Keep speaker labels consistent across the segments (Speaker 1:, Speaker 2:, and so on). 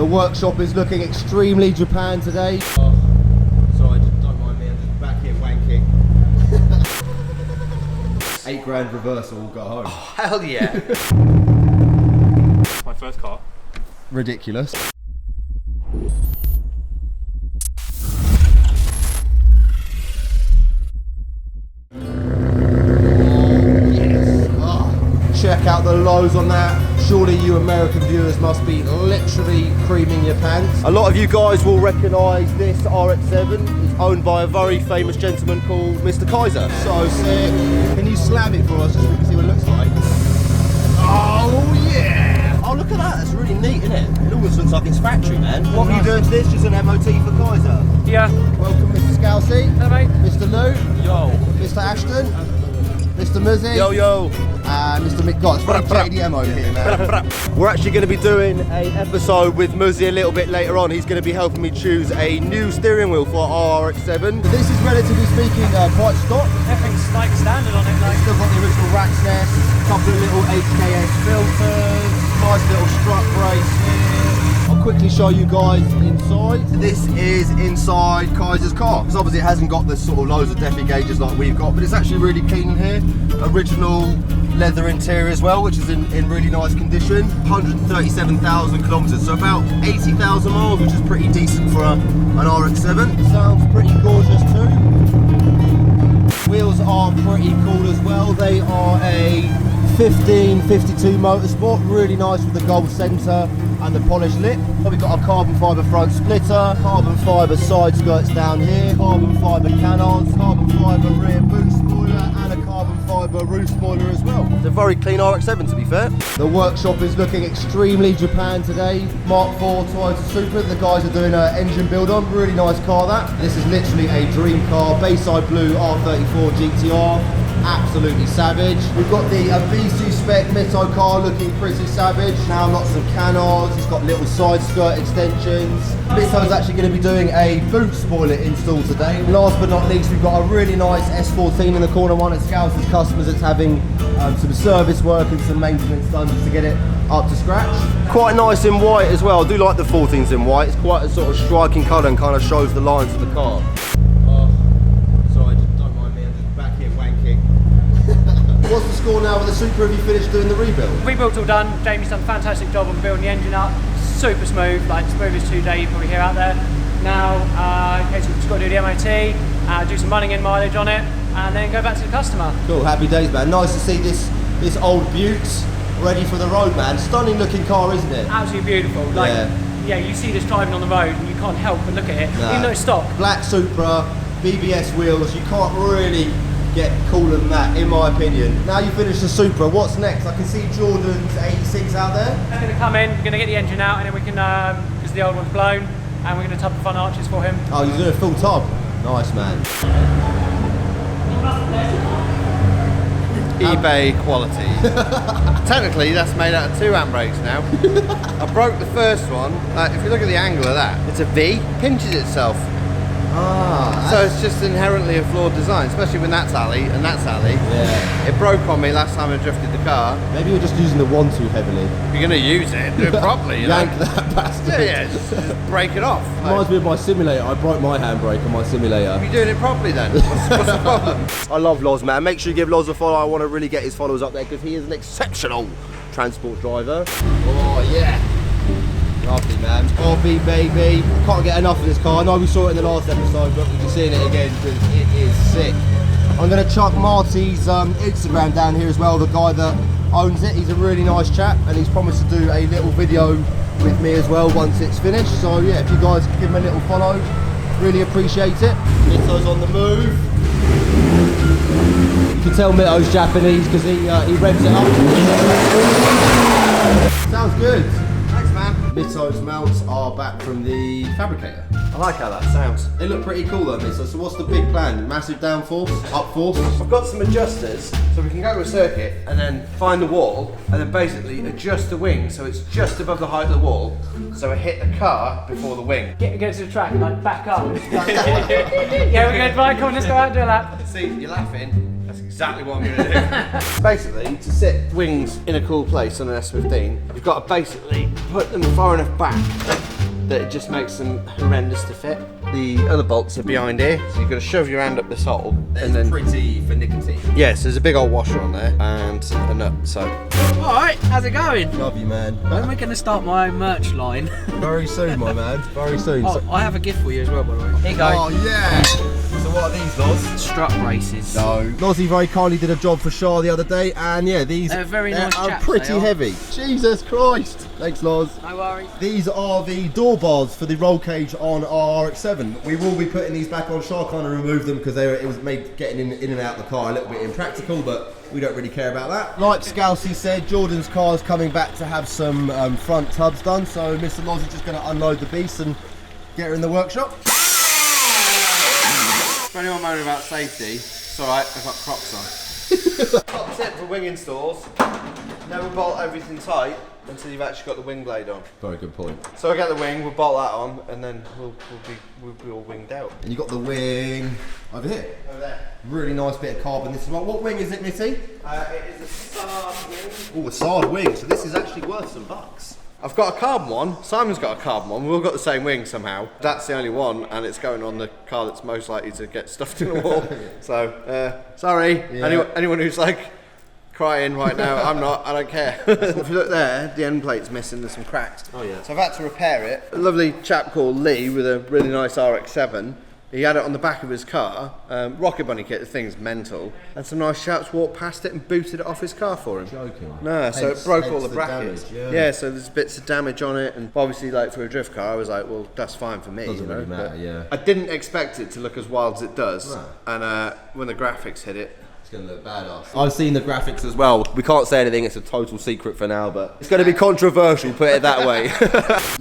Speaker 1: The workshop is looking extremely Japan today. Oh, sorry, don't mind me, I'm just back here wanking. 8 grand reversal, we'll go home.
Speaker 2: Oh, hell yeah.
Speaker 3: My first car.
Speaker 1: Ridiculous. Check out the lows on that. Surely you American viewers must be literally creaming your pants. A lot of you guys will recognise this RX7. It's owned by a very famous gentleman called Mr. Kyza. So sick. Can you slam it for us just so we can see what it looks like? Oh yeah! Oh look at that, that's really neat, isn't it? It almost looks like it's factory, man. What are you doing to this? Just an MOT for Kyza?
Speaker 3: Yeah.
Speaker 1: Welcome Mr. Scousey.
Speaker 3: Hello mate.
Speaker 1: Mr. Lou.
Speaker 3: Yo.
Speaker 1: Mr. Ashton. Mr. Muzzy.
Speaker 2: Yo, yo.
Speaker 1: Mr. McGott. It's very JDM over here, man. We're actually going to be doing an episode with Muzzy a little bit later on. He's going to be helping me choose a new steering wheel for our RX7. This is relatively speaking quite stock.
Speaker 3: Everything's like standard on it. Like.
Speaker 1: Still got the original rat's nest, a couple of little HKS filters, nice little strut brace here. I'll quickly show you guys inside. This is inside Kyza's car. Because obviously it hasn't got the sort of loads of Defi gauges like we've got, but it's actually really clean in here. Original leather interior as well, which is in really nice condition. 137,000 kilometers, so about 80,000 miles, which is pretty decent for an RX7. Sounds pretty gorgeous too. Wheels are pretty cool as well. They are a 1552 Motorsport, really nice with the gold centre and the polished lip. We've got a carbon fibre front splitter, carbon fibre side skirts down here, carbon fibre canards, carbon fibre rear boot spoiler and a carbon fibre roof spoiler as well. It's a very clean RX-7 to be fair. The workshop is looking extremely Japan today. Mark 4 Toyota Supra, the guys are doing an engine build on, really nice car that. This is literally a dream car, Bayside Blue R34 GTR. Absolutely savage. We've got the BC spec Mitto car looking pretty savage. Now lots of canards, it's got little side skirt extensions. Mitto's actually going to be doing a boot spoiler install today. Last but not least, we've got a really nice S14 in the corner, one at Scous's customers that's having some service work and some maintenance done just to get it up to scratch. Quite nice in white as well. I do like the 14s in white. It's quite a sort of striking colour and kind of shows the lines of the car. What's the score now with the Supra? Have you finished doing the rebuild?
Speaker 3: Rebuild's all done. Jamie's done a fantastic job on building the engine up. Super smooth, like smoothest 2-day you probably hear out there. Now, we've just got to do the MOT, do some running in mileage on it, and then go back to the customer. Cool,
Speaker 1: happy days, man. Nice to see this old Butte ready for the road, man. Stunning looking car, isn't it?
Speaker 3: Absolutely beautiful. Like, yeah, you see this driving on the road and you can't help but look at it, even though it's stock.
Speaker 1: Black Supra, BBS wheels, you can't really get cooler than that, in my opinion. Now you finished the Supra, what's next? I can see Jordan's 86 out there.
Speaker 3: It's going to come in, we're going to get the engine out, and then we can, because the old one's blown, and we're going to tub the front arches for him.
Speaker 1: Oh, you're doing a full tub? Nice, man.
Speaker 2: eBay quality. Technically, that's made out of 2 handbrakes now. I broke the first one. If you look at the angle of that, it's a V, pinches itself. So it's just inherently a flawed design, especially when that's alley and that's alley. Yeah. It broke on me last time I drifted the car.
Speaker 1: Maybe you're just using the one too heavily.
Speaker 2: If you're going to use it, do it properly.
Speaker 1: Yank that bastard.
Speaker 2: Yeah, just break it off.
Speaker 1: Reminds me of my simulator. I broke my handbrake on my simulator.
Speaker 2: You're doing it properly then. What's the problem?
Speaker 1: I love Loz, man. Make sure you give Loz a follow. I want to really get his followers up there because he is an exceptional transport driver. Oh yeah. Lovely, man. RB baby. Can't get enough of this car. I know we saw it in the last episode, but we'll be seeing it again because it is sick. I'm going to chuck Marty's Instagram down here as well, the guy that owns it. He's a really nice chap and he's promised to do a little video with me as well once it's finished. So yeah, if you guys could give him a little follow, really appreciate it. Mitto's on the move. You can tell Mitto's Japanese because he revs it up. Sounds good. Mitto's mounts are back from the fabricator.
Speaker 2: I like how that sounds.
Speaker 1: They look pretty cool though, Mitto. So what's the big plan? Massive downforce? Upforce?
Speaker 2: I've got some adjusters, so we can go to a circuit and then find the wall and then basically adjust the wing so it's just above the height of the wall, so it hit the car before the wing.
Speaker 3: Go to the track and like back up. Yeah, we're going to come on, let's go out and do a lap.
Speaker 2: See, you're laughing. That's exactly what I'm going to do. Basically, to sit wings in a cool place on an S15, you've got to basically put them far enough back that it just makes them horrendous to fit. The other bolts are behind here, so you've got to shove your hand up this hole. And then
Speaker 1: pretty for nicotine.
Speaker 2: yes, there's a big old washer on there and a nut, so.
Speaker 3: Alright, how's it going?
Speaker 1: Love you, man.
Speaker 3: When are we going to start my own merch line?
Speaker 1: Very soon, my man. Very soon.
Speaker 3: Oh, I have a gift for you as well, by the way. Here you go.
Speaker 1: Oh, yeah. So what are these, Loz?
Speaker 3: Strut braces.
Speaker 1: No. Lozzie very kindly did a job for Shah the other day, and yeah, these
Speaker 3: They're very nice
Speaker 1: are
Speaker 3: chaps,
Speaker 1: pretty
Speaker 3: they are.
Speaker 1: heavy. Jesus Christ. Thanks, Loz.
Speaker 3: No worries.
Speaker 1: These are the door bars for the roll cage on our RX7. We will be putting these back on. Shah kind of removed them because it was made getting in and out of the car a little bit impractical, but we don't really care about that. Like Scousey said, Jordan's car is coming back to have some front tubs done, so Mr. Loz is just going to unload the beast and get her in the workshop.
Speaker 2: For anyone moaning about safety, it's alright, I've got Crocs on. Top tip for wing installs, never bolt everything tight until you've actually got the wing blade on.
Speaker 1: Very good point.
Speaker 2: So I get the wing, we'll bolt that on, and then we'll be all winged out.
Speaker 1: And you got the wing over here.
Speaker 2: Over there.
Speaker 1: Really nice bit of carbon. This is what wing is it, Mitty?
Speaker 2: It is a Sard wing.
Speaker 1: Oh, a Sard wing. So this is actually worth some bucks.
Speaker 2: I've got a carbon one, Simon's got a carbon one, we've all got the same wing somehow. That's the only one, and it's going on the car that's most likely to get stuffed in the wall. So, sorry,
Speaker 1: Yeah.
Speaker 2: anyone who's like crying right now, I'm not, I don't care. If you look there, the end plate's missing, there's some cracks.
Speaker 1: Oh yeah.
Speaker 2: So I've had to repair it. A lovely chap called Lee with a really nice RX7. He had it on the back of his car, Rocket Bunny kit, the thing's mental. And some nice chaps walked past it and booted it off his car for him.
Speaker 1: Joking.
Speaker 2: No, so it broke all the brackets.
Speaker 1: Damage, yeah.
Speaker 2: So there's bits of damage on it, and obviously, like for a drift car, I was like, well, that's fine for me.
Speaker 1: Doesn't
Speaker 2: you know?
Speaker 1: really matter,
Speaker 2: But
Speaker 1: yeah.
Speaker 2: I didn't expect it to look as wild as it does,
Speaker 1: No.
Speaker 2: and when the graphics hit it,
Speaker 1: It's going to look badass. I've seen the graphics as well. We can't say anything, it's a total secret for now, but it's going to be controversial, put it that way.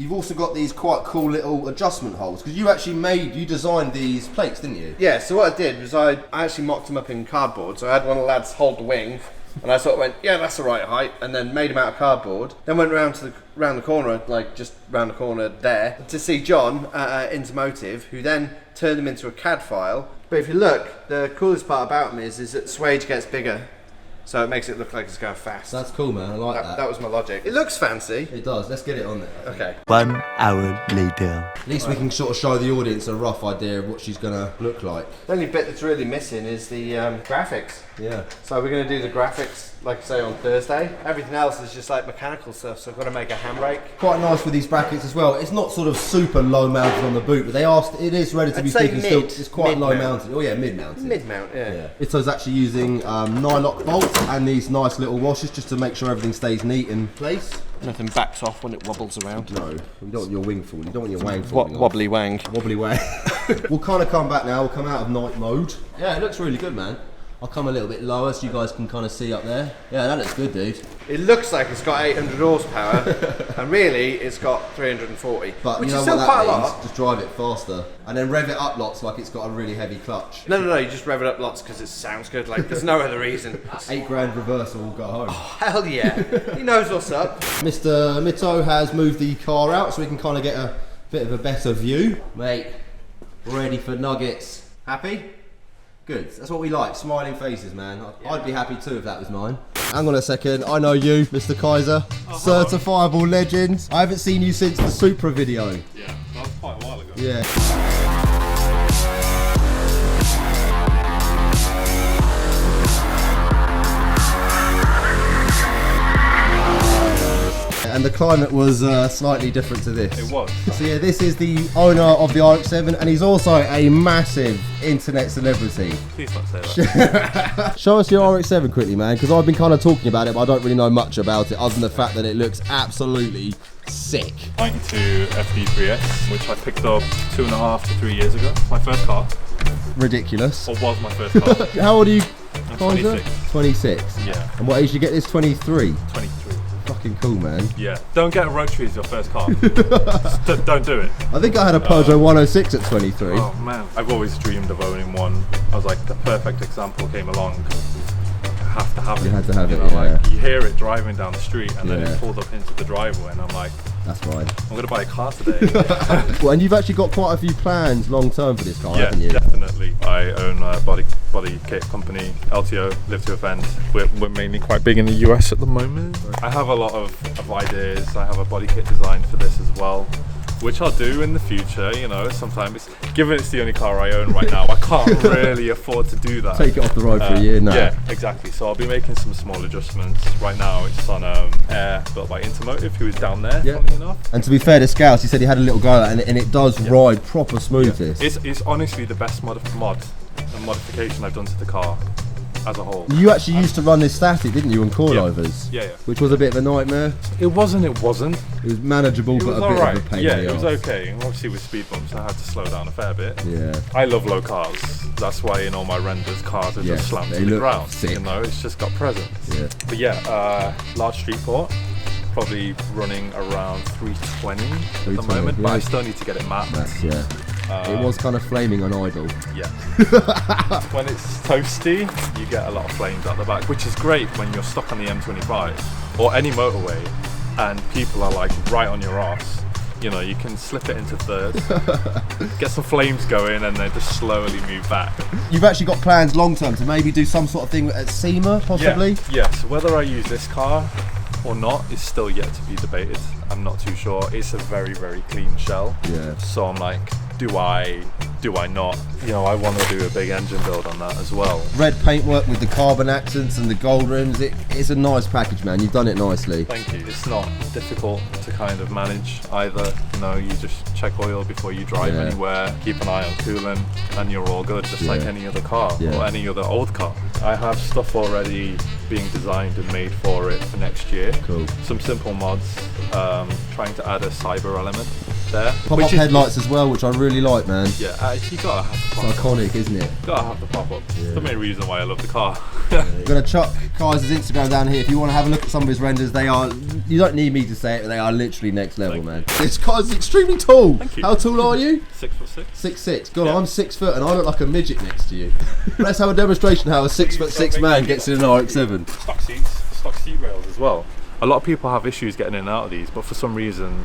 Speaker 1: You've also got these quite cool little adjustment holes, because you designed these plates, didn't you?
Speaker 2: yeah. So what I did was I actually mocked them up in cardboard. So I had one of the lads hold the wing, and I sort of went, yeah, that's the right height, and then made them out of cardboard. Then went round the corner, like just round the corner there, to see John at Intermotive, who then turned them into a CAD file. But if you look, the coolest part about them is that swage gets bigger, so it makes it look like it's going fast.
Speaker 1: That's cool, man. I like that.
Speaker 2: That was my logic. It looks fancy.
Speaker 1: It does. Let's get it on there.
Speaker 2: Okay.
Speaker 4: 1 hour later.
Speaker 1: At least we can sort of show the audience a rough idea of what she's going to look like.
Speaker 2: The only bit that's really missing is the graphics.
Speaker 1: Yeah.
Speaker 2: So we're going to do the graphics, like I say, on Thursday. Everything else is just like mechanical stuff, so I've got to make a handbrake.
Speaker 1: Quite nice with these brackets as well. It's not sort of super low mounted on the boot, but it is relatively
Speaker 2: I'd say
Speaker 1: speaking still,
Speaker 2: mid-
Speaker 1: it's quite low
Speaker 2: mid-mount.
Speaker 1: mounted. Oh yeah, mid mounted.
Speaker 2: Mid-mount, yeah.
Speaker 1: Yeah. Mitto's actually using nylock bolts and these nice little washers just to make sure everything stays neat in place.
Speaker 2: Nothing backs off when it wobbles around.
Speaker 1: No, you don't want your wing falling. You don't want your wang falling off.
Speaker 2: Wobbly wang.
Speaker 1: Wobbly wang. We'll kind of come back now. We'll come out of night mode. Yeah, it looks really good, man. I'll come a little bit lower so you guys can kind of see up there. Yeah, that looks good, dude.
Speaker 2: It looks like it's got 800 horsepower, and really it's got 340.
Speaker 1: But
Speaker 2: which
Speaker 1: you know
Speaker 2: is still
Speaker 1: what
Speaker 2: quite
Speaker 1: that
Speaker 2: a
Speaker 1: means?
Speaker 2: lot.
Speaker 1: Just drive it faster. And then rev it up lots like it's got a really heavy clutch.
Speaker 2: No, you just rev it up lots because it sounds good. Like there's no other reason.
Speaker 1: £8 reversal, we'll go home.
Speaker 2: Hell yeah, he knows what's up.
Speaker 1: Mr. Mitto has moved the car out so we can kind of get a bit of a better view. Mate, ready for nuggets. Happy? Good, that's what we like, smiling faces, man. I'd be happy too if that was mine. Hang on a second, I know you, Mr. Kyza. Certifiable legend. I haven't seen you since the Supra video.
Speaker 5: Yeah, that was quite a while ago.
Speaker 1: Yeah. And the climate was slightly different to this.
Speaker 5: It was.
Speaker 1: So yeah, this is the owner of the RX7 and he's also a massive internet celebrity.
Speaker 5: Please don't say that.
Speaker 1: Show us your RX7 quickly, man, because I've been kind of talking about it, but I don't really know much about it other than the fact that it looks absolutely sick.
Speaker 5: 92 FD3X, which I picked up 2.5 to 3 years ago. My first car,
Speaker 1: Ridiculous.
Speaker 5: or was my first car.
Speaker 1: How old are you,
Speaker 5: I'm
Speaker 1: Kyza?
Speaker 5: 26.
Speaker 1: 26.
Speaker 5: Yeah,
Speaker 1: And what age did you get this? 23.
Speaker 5: 23.
Speaker 1: Fucking cool, man.
Speaker 5: Yeah, don't get a rotary as your first car. Just don't do it.
Speaker 1: I think I had a Peugeot 106 at 23.
Speaker 5: Oh man, I've always dreamed of owning one. I was like, the perfect example came along. I have to have it.
Speaker 1: You had to have it,
Speaker 5: You know,
Speaker 1: yeah.
Speaker 5: like, you hear it driving down the street and then
Speaker 1: Yeah.
Speaker 5: it pulled up into the driveway and I'm like,
Speaker 1: That's fine.
Speaker 5: I'm going to buy a car today.
Speaker 1: Well, and you've actually got quite a few plans long term for this car,
Speaker 5: Yeah,
Speaker 1: haven't you?
Speaker 5: definitely. I own a body kit company, LTO, Live to Offend. We're mainly quite big in the US at the moment. I have a lot of ideas. I have a body kit designed for this as well, which I'll do in the future, you know, sometime. Given it's the only car I own right now, I can't really afford to do that.
Speaker 1: Take it off the road for a year now.
Speaker 5: Yeah, exactly. So I'll be making some small adjustments. Right now it's on Air, built by Intermotive, who is down there, funny enough.
Speaker 1: And to be fair to Scouts, you said you had a little go at it, and it does ride proper smoothness.
Speaker 5: It's honestly the best modification I've done to the car as a whole.
Speaker 1: You actually used to run this static, didn't you, on coilovers?
Speaker 5: Yeah.
Speaker 1: Which was a bit of a nightmare.
Speaker 5: It wasn't.
Speaker 1: It was manageable, but a bit of a pain in the
Speaker 5: it was
Speaker 1: arse.
Speaker 5: okay. And obviously with speed bumps, I had to slow down a fair bit.
Speaker 1: Yeah.
Speaker 5: I love low cars. That's why in all my renders, cars are just slammed to the ground.
Speaker 1: sick.
Speaker 5: You know, it's just got presence.
Speaker 1: Yeah.
Speaker 5: But yeah, large street port, probably running around 320 at the moment, but I still need to get it mapped.
Speaker 1: It was kind of flaming on idle.
Speaker 5: Yeah. When it's toasty, you get a lot of flames out the back, which is great when you're stuck on the M25 or any motorway and people are like right on your arse. You know, you can slip it into third, get some flames going, and then just slowly move back.
Speaker 1: You've actually got plans long term to maybe do some sort of thing at SEMA, possibly?
Speaker 5: Yeah. Yes, whether I use this car or not is still yet to be debated. I'm not too sure. It's a very, very clean shell.
Speaker 1: Yeah.
Speaker 5: So I'm like, do I not? You know, I want to do a big engine build on that as well.
Speaker 1: Red paintwork with the carbon accents and the gold rims. It's a nice package, man. You've done it nicely.
Speaker 5: Thank you. It's not difficult to kind of manage either. You know, you just check oil before you drive anywhere, keep an eye on coolant, and you're all good, just like any other car or any other old car. I have stuff already being designed and made for it for next year.
Speaker 1: Cool.
Speaker 5: Some simple mods, trying to add a cyber element there.
Speaker 1: Pop-up headlights as well, which I really like, man.
Speaker 5: Yeah, you gotta have the
Speaker 1: It's
Speaker 5: pop-up.
Speaker 1: iconic, isn't it?
Speaker 5: Gotta have the pop-up. It's the main reason why I love the car.
Speaker 1: I'm gonna chuck Kyza's Instagram down here if you want to have a look at some of his renders. They are, you don't need me to say it, but they are literally next level, man. This car's extremely tall.
Speaker 5: Thank you.
Speaker 1: How tall are you?
Speaker 5: 6'6".
Speaker 1: 6'6". God, I'm 6 foot and I look like a midget next to you. Let's have a demonstration how a 6'6" man gets in an RX-7.
Speaker 5: Stock seats, stock seat rails as well. A lot of people have issues getting in and out of these, but for some reason,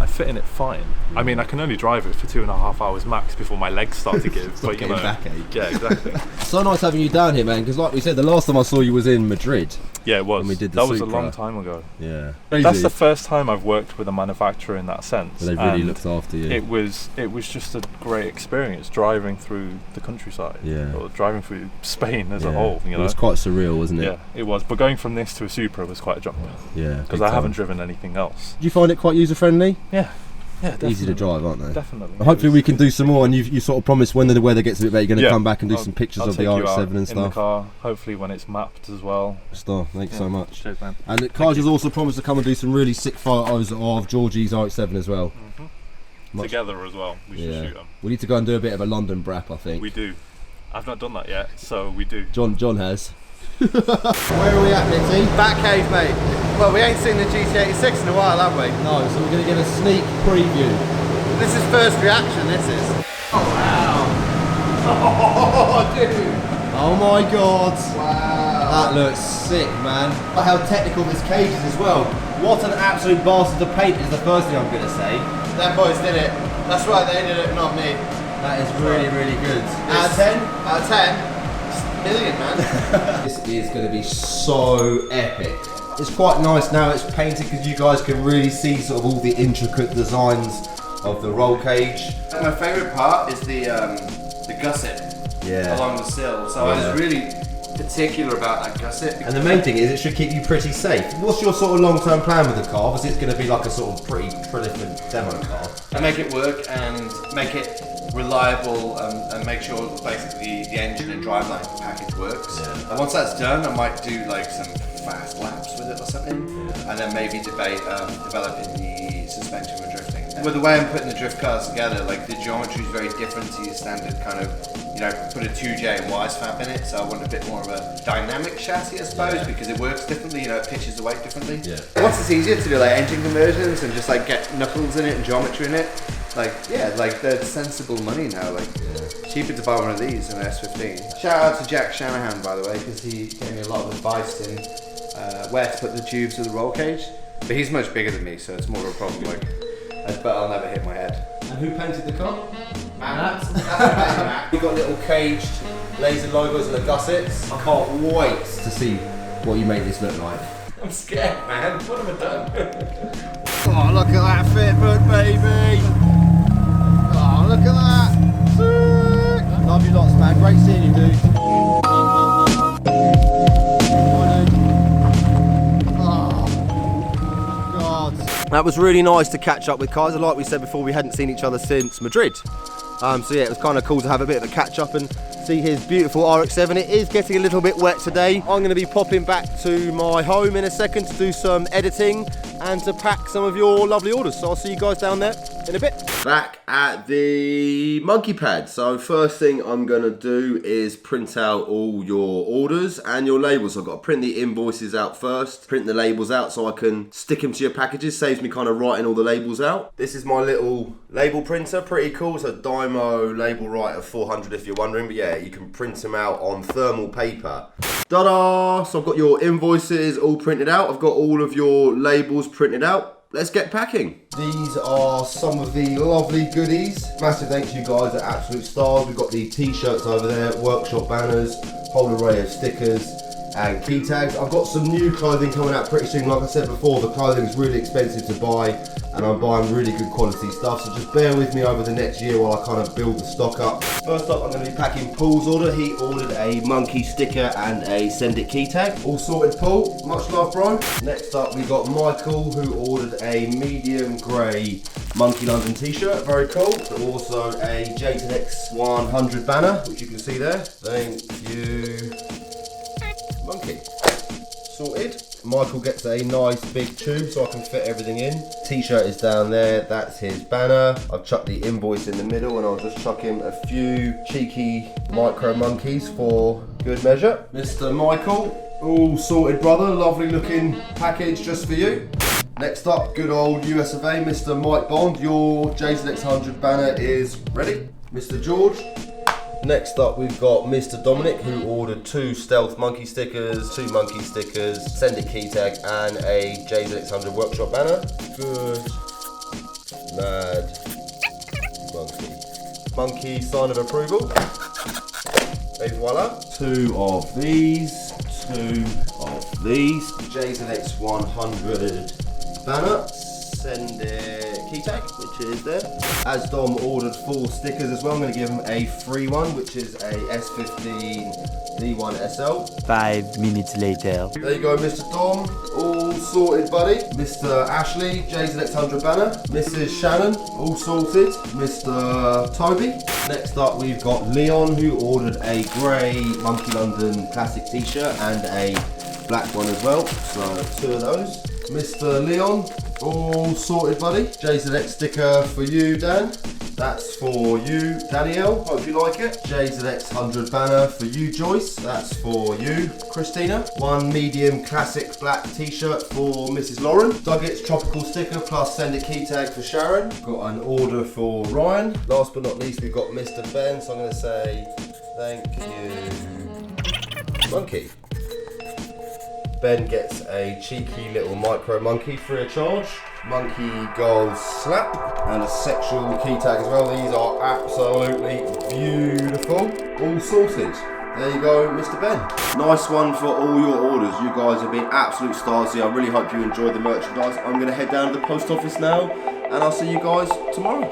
Speaker 5: I fit in it fine. I mean, I can only drive it for 2.5 hours max before my legs start to give.
Speaker 1: Start getting backache.
Speaker 5: Yeah, exactly.
Speaker 1: So nice having you down here, man, because like we said, the last time I saw you was in Madrid.
Speaker 5: Yeah, it was.
Speaker 1: When we did the
Speaker 5: that was a
Speaker 1: Supra.
Speaker 5: long time ago.
Speaker 1: Yeah.
Speaker 5: That's the first time I've worked with a manufacturer in that sense.
Speaker 1: They really
Speaker 5: and
Speaker 1: looked after you.
Speaker 5: It was just a great experience driving through the countryside.
Speaker 1: Yeah.
Speaker 5: Or driving through Spain as a whole. You know?
Speaker 1: It was quite surreal, wasn't it?
Speaker 5: Yeah, it was. But going from this to a Supra was quite a jump.
Speaker 1: Yeah.
Speaker 5: Because I haven't driven anything else.
Speaker 1: Do you find it quite user friendly?
Speaker 5: Yeah. Yeah, definitely.
Speaker 1: Easy to drive, aren't they?
Speaker 5: Definitely.
Speaker 1: Hopefully we can do some more, and you sort of promised when the weather gets a bit better, you're going to come back and do
Speaker 5: I'll-
Speaker 1: some pictures
Speaker 5: I'll
Speaker 1: of the
Speaker 5: take you
Speaker 1: RX-7
Speaker 5: out
Speaker 1: and
Speaker 5: in the
Speaker 1: stuff.
Speaker 5: car, hopefully when it's mapped as well.
Speaker 1: Star, thanks so much.
Speaker 5: Cheers, man.
Speaker 1: And Kyza's also promised to come and do some really sick photos of Georgie's RX-7 as well.
Speaker 5: Together as well, we should shoot them.
Speaker 1: We need to go and do a bit of a London brap, I think.
Speaker 5: We do. I've not done that yet, so we do.
Speaker 1: John has. Where are we at, Mitty?
Speaker 2: Batcave, mate. Well, we ain't seen the GT86 in a while, have we?
Speaker 1: No, so we're going to get a sneak preview.
Speaker 2: This is first reaction, this is.
Speaker 1: Oh, wow. Oh, dude. Oh, my God.
Speaker 2: Wow.
Speaker 1: That looks sick, man. How technical this cage is as well. What an absolute bastard to paint is the first thing I'm going to say.
Speaker 2: Them boys did it. That's right, they did it, not me.
Speaker 1: That is really, really good.
Speaker 2: Out of 10? Out of 10? Million, man.
Speaker 1: This is going to be so epic. It's quite nice now it's painted because you guys can really see sort of all the intricate designs of the roll cage.
Speaker 6: My favourite part is the gusset along the sill. So I was really particular about that gusset.
Speaker 1: And the main thing is it should keep you pretty safe. What's your sort of long-term plan with the car? Obviously it's going to be like a sort of pretty prolific demo car.
Speaker 6: And make it work and make it reliable and make sure basically the engine and driveline package works.
Speaker 1: Yeah.
Speaker 6: And once that's done, I might do like some fast laps with it or something, and then maybe developing the suspension and drifting. With the way I'm putting the drift cars together, like the geometry is very different to your standard kind of, you know, put a 2J and Y's fab in it, so I want a bit more of a dynamic chassis, I suppose, because it works differently, you know, it pitches the weight differently.
Speaker 1: Yeah.
Speaker 2: Once it's easier to do like engine conversions and just like get knuckles in it and geometry in it, like, yeah, like they're sensible money now, like cheaper to buy one of these than an S15. Shout out to Jack Shanahan, by the way, because he gave me a lot of advice in where to put the tubes of the roll cage.
Speaker 6: But he's much bigger than me, so it's more of a problem. Like, but I'll never hit my head.
Speaker 1: And who painted the car? Matt. We've got little caged laser logos and the gussets. I can't wait to see what you make this look like.
Speaker 6: I'm scared, man. What have I done?
Speaker 1: Oh, look at that fitment, baby! Oh, look at that! Sick! Love you lots, man. Great seeing you, dude. That was really nice to catch up with Kyza. Like we said before, we hadn't seen each other since Madrid. So yeah, it was kind of cool to have a bit of a catch up and see his beautiful RX-7. It is getting a little bit wet today. I'm going to be popping back to my home in a second to do some editing and to pack some of your lovely orders. So I'll see you guys down there in a bit. Back at the monkey pad. So first thing I'm going to do is print out all your orders and your labels. So I've got to print the invoices out first, print the labels out so I can stick them to your packages. Saves me kind of writing all the labels out. This is my little label printer, pretty cool. It's a Dymo label writer 400 if you're wondering, but yeah, you can print them out on thermal paper. Ta-da! So I've got your invoices all printed out. I've got all of your labels printed out. Let's get packing. These are some of the lovely goodies. Massive thanks to you guys, are absolute stars. We've got the t-shirts over there, workshop banners, whole array of stickers and key tags. I've got some new clothing coming out pretty soon. Like I said before, the clothing is really expensive to buy and I'm buying really good quality stuff, so just bear with me over the next year while I kind of build the stock up. First up, I'm going to be packing Paul's order. He ordered a Monky sticker and a Send It key tag. All sorted, Paul. Much love, bro. Next up, we got Michael, who ordered a medium grey Monkey London t-shirt. Very cool. Also a JZX100 banner, which you can see there. Thank you, Monkey. Sorted. Michael gets a nice big tube so I can fit everything in. T-shirt is down there, that's his banner. I've chucked the invoice in the middle and I'll just chuck him a few cheeky micro monkeys for good measure. Mr. Michael, all sorted, brother. Lovely looking package just for you. Next up, good old US of A, Mr. Mike Bond. Your JZX100 banner is ready. Mr. George. Next up, we've got Mr. Dominic, who ordered 2 stealth monkey stickers, 2 monkey stickers, Send It key tag, and a JZX100 workshop banner. Good lad, monkey. Monkey sign of approval. Et voila. 2 of these, 2 of these. JZX100 banner. Send It key tag, which is there. As Dom ordered 4 stickers as well, I'm going to give him a free one, which is a S15 D1 SL.
Speaker 4: 5 minutes later.
Speaker 1: There you go, Mr. Dom. All sorted, buddy. Mr. Ashley, JZX100 banner. Mrs. Shannon, all sorted. Mr. Toby. Next up, we've got Leon, who ordered a grey Monkey London classic t-shirt and a black one as well. So 2 of those. Mr. Leon, all sorted, buddy. JZX sticker for you, Dan. That's for you, Danielle. Hope you like it. JZX100 banner for you, Joyce. That's for you, Christina. 1 medium classic black t-shirt for Mrs. Lauren. Duggett's tropical sticker plus Send It key tag for Sharon. Got an order for Ryan. Last but not least, we've got Mr. Ben. So I'm going to say thank you, Monkey. Ben gets a cheeky little micro monkey free of charge. Monkey gold slap and a sexual key tag as well. These are absolutely beautiful. All sorted. There you go, Mr. Ben. Nice one for all your orders. You guys have been absolute stars here. I really hope you enjoyed the merchandise. I'm going to head down to the post office now and I'll see you guys tomorrow.